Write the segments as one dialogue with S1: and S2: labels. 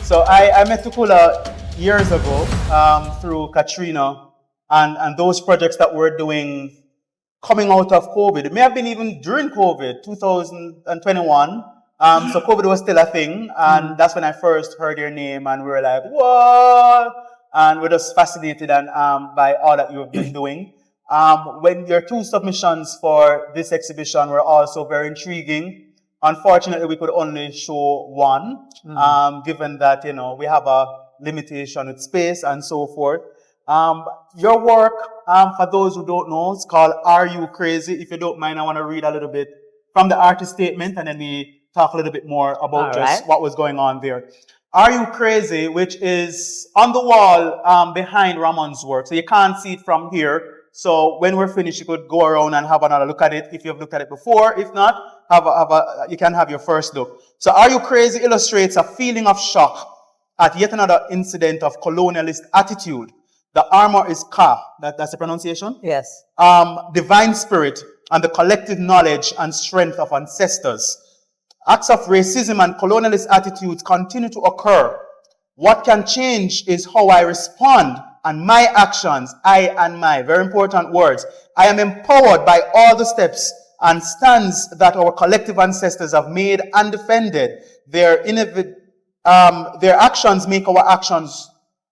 S1: So I met Tukula years ago through Katrina and those projects that we're doing coming out of COVID. It may have been even during COVID, 2021. So COVID was still a thing, and that's when I first heard your name, and we were like, what? And we're just fascinated by all that you've been doing. When your two submissions for this exhibition were also very intriguing. Unfortunately, we could only show one, given that, we have a limitation with space and so forth. Your work, for those who don't know, is called Are You Crazy? If you don't mind, I want to read a little bit from the artist statement, and then we talk a little bit more about what was going on there. Are You Crazy, which is on the wall behind Ramon's work. So you can't see it from here. So when we're finished, you could go around and have another look at it if you've looked at it before. If not, you can have your first look. So Are You Crazy illustrates a feeling of shock at yet another incident of colonialist attitude. The armor is Ka, that's the pronunciation?
S2: Yes.
S1: Divine spirit and the collective knowledge and strength of ancestors. Acts of racism and colonialist attitudes continue to occur. What can change is how I respond and my actions, I and my, very important words. I am empowered by all the steps and stands that our collective ancestors have made and defended. Their actions make our actions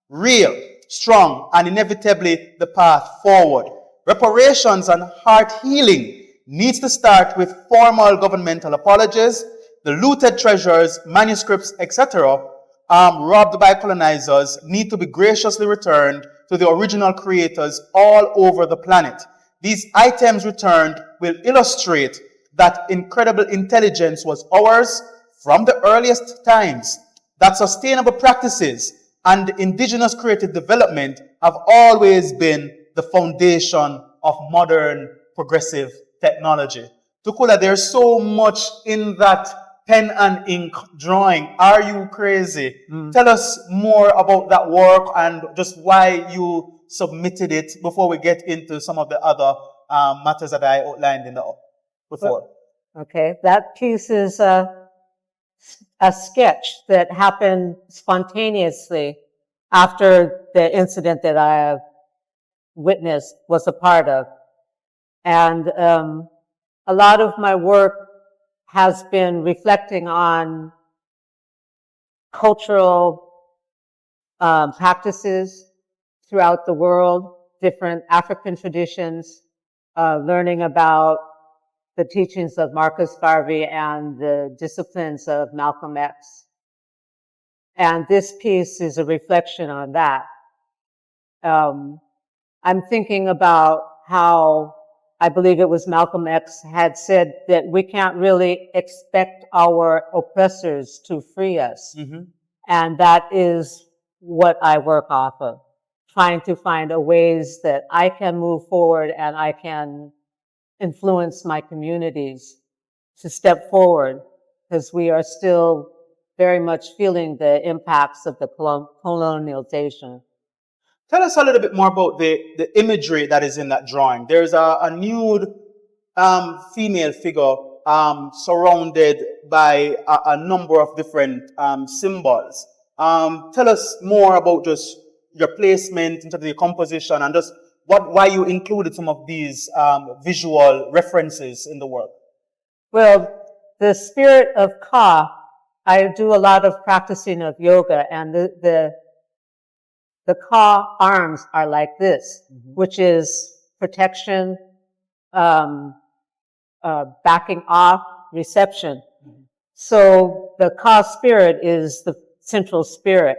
S1: real, strong, and inevitably the path forward. Reparations and heart healing needs to start with formal governmental apologies. The looted treasures, manuscripts, etc., robbed by colonizers need to be graciously returned to the original creators all over the planet. These items returned will illustrate that incredible intelligence was ours from the earliest times, that sustainable practices and indigenous creative development have always been the foundation of modern progressive technology. Tukula, there's so much in that pen and ink drawing. Are You Crazy? Tell us more about that work and just why you submitted it before we get into some of the other matters that I outlined before.
S2: Okay, that piece is a sketch that happened spontaneously after the incident that I witnessed, was a part of. And a lot of my work has been reflecting on cultural practices throughout the world, different African traditions, learning about the teachings of Marcus Garvey and the disciplines of Malcolm X. And this piece is a reflection on that. I'm thinking about how I believe it was Malcolm X had said that we can't really expect our oppressors to free us. And that is what I work off of, trying to find ways that I can move forward and I can influence my communities to step forward, because we are still very much feeling the impacts of the colonialization.
S1: Tell us a little bit more about the imagery that is in that drawing. There's a nude female figure surrounded by a number of different symbols. Tell us more about just your placement in terms of your composition and just why you included some of these visual references in the work.
S2: Well, the spirit of Ka, I do a lot of practicing of yoga, and the Ka arms are like this, which is protection, backing off, reception. So the Ka spirit is the central spirit.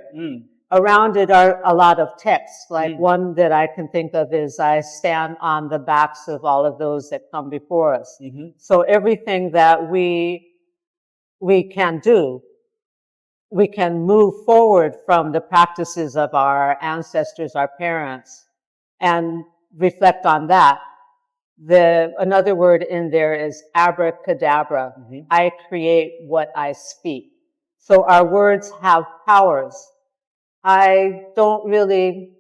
S2: Around it are a lot of texts. Like one that I can think of is, I stand on the backs of all of those that come before us. So everything that we can do, we can move forward from the practices of our ancestors, our parents, and reflect on that. Another word in there is abracadabra. I create what I speak. So our words have powers. I don't really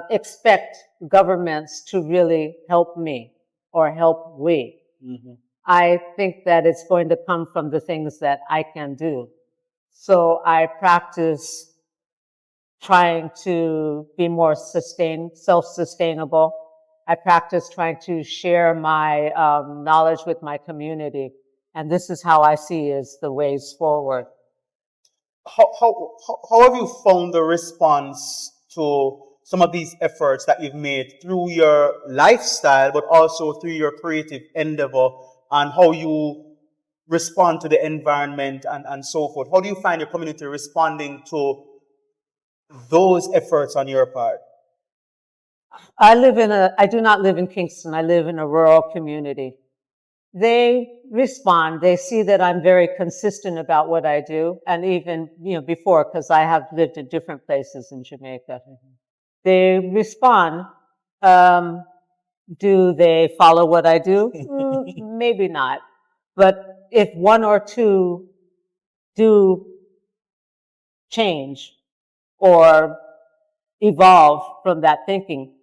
S2: expect governments to really help me or help we. I think that it's going to come from the things that I can do. So I practice trying to be more self-sustainable. I practice trying to share my knowledge with my community. And this is how I see as the ways forward.
S1: How have you found the response to some of these efforts that you've made through your lifestyle, but also through your creative endeavor, and how you respond to the environment and so forth? How do you find your community responding to those efforts on your part?
S2: I do not live in Kingston. I live in a rural community. They respond. They see that I'm very consistent about what I do. And even, before, because I have lived in different places in Jamaica. They respond. Do they follow what I do? Maybe not. But if one or two do change or evolve from that thinking,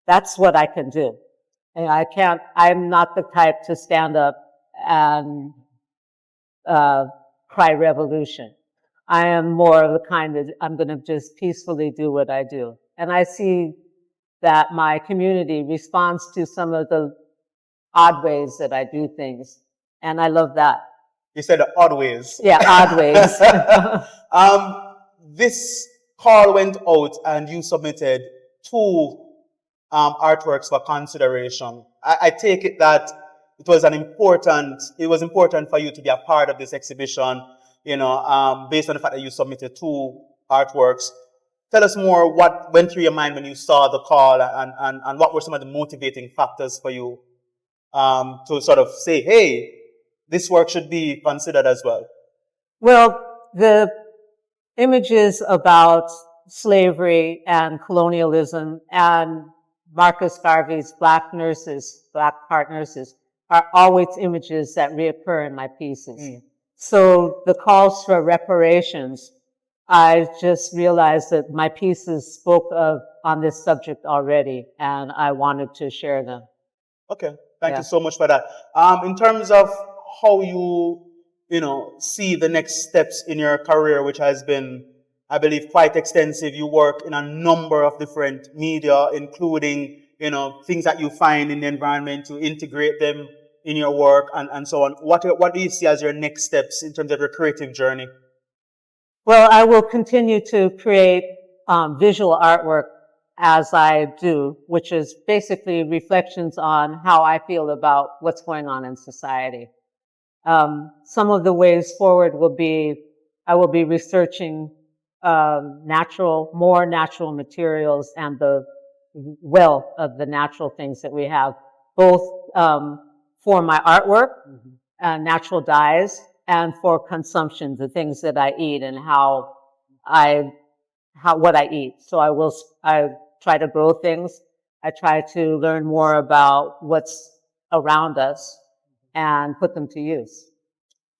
S2: that's what I can do. And I'm not the type to stand up and cry revolution. I am more of the kind that I'm going to just peacefully do what I do. And I see that my community responds to some of the odd ways that I do things. And I love that.
S1: You said the odd ways.
S2: Yeah, odd ways.
S1: This call went out and you submitted two artworks for consideration. I take it that it was important for you to be a part of this exhibition, based on the fact that you submitted two artworks. Tell us more what went through your mind when you saw the call, and what were some of the motivating factors for you to sort of say, hey, this work should be considered as well.
S2: Well, the images about slavery and colonialism and Marcus Garvey's Black part nurses, are always images that reoccur in my pieces. So the calls for reparations, I just realized that my pieces spoke on this subject already, and I wanted to share them.
S1: Okay, thank you so much for that. In terms of how you see the next steps in your career, which has been, I believe, quite extensive. You work in a number of different media, including, things that you find in the environment, to integrate them in your work and so on. What do you see as your next steps in terms of your creative journey?
S2: Well, I will continue to create visual artwork as I do, which is basically reflections on how I feel about what's going on in society. Some of the ways forward I will be researching more natural materials and the wealth of the natural things that we have, both for my artwork, natural dyes, and for consumption, the things that I eat and what I eat. So I try to grow things. I try to learn more about what's around us and put them to use.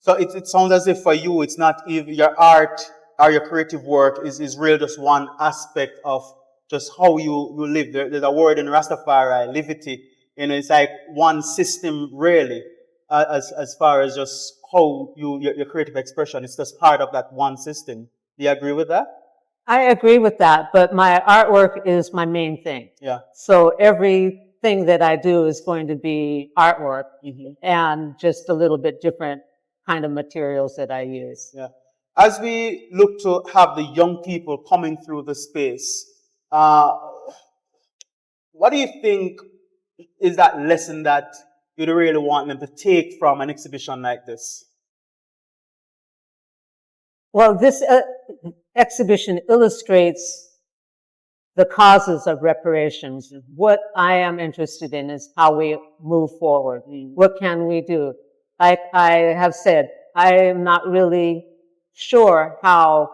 S1: So it sounds as if for you, it's not even your art or your creative work is really just one aspect of just how you live. There's a word in Rastafari, livity. It's like one system really, as far as just how your creative expression is just part of that one system. Do you agree with that?
S2: I agree with that, but my artwork is my main thing.
S1: Yeah.
S2: So everything that I do is going to be artwork, and just a little bit different kind of materials that I use.
S1: Yeah. As we look to have the young people coming through the space, what do you think is that lesson that you'd really want them to take from an exhibition like this?
S2: Well, this exhibition illustrates the causes of reparations. What I am interested in is how we move forward. What can we do? Like I have said, I am not really sure how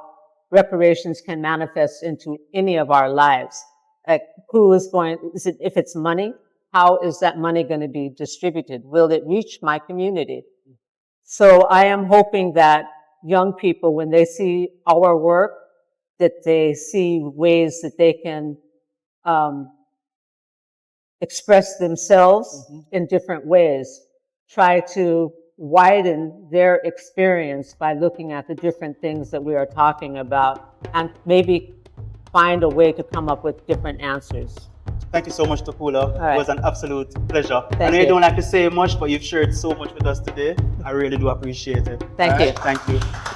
S2: reparations can manifest into any of our lives. Like if it's money, how is that money going to be distributed? Will it reach my community? So I am hoping that young people, when they see our work, that they see ways that they can express themselves in different ways. Try to widen their experience by looking at the different things that we are talking about and maybe find a way to come up with different answers.
S1: Thank you so much, Tukula.
S2: right.
S1: It was an absolute pleasure. I
S2: Thank
S1: know you
S2: you.
S1: don't like to say much, but you've shared so much with us today. I really do appreciate it.
S2: Thank
S1: All
S2: you.
S1: Thank you.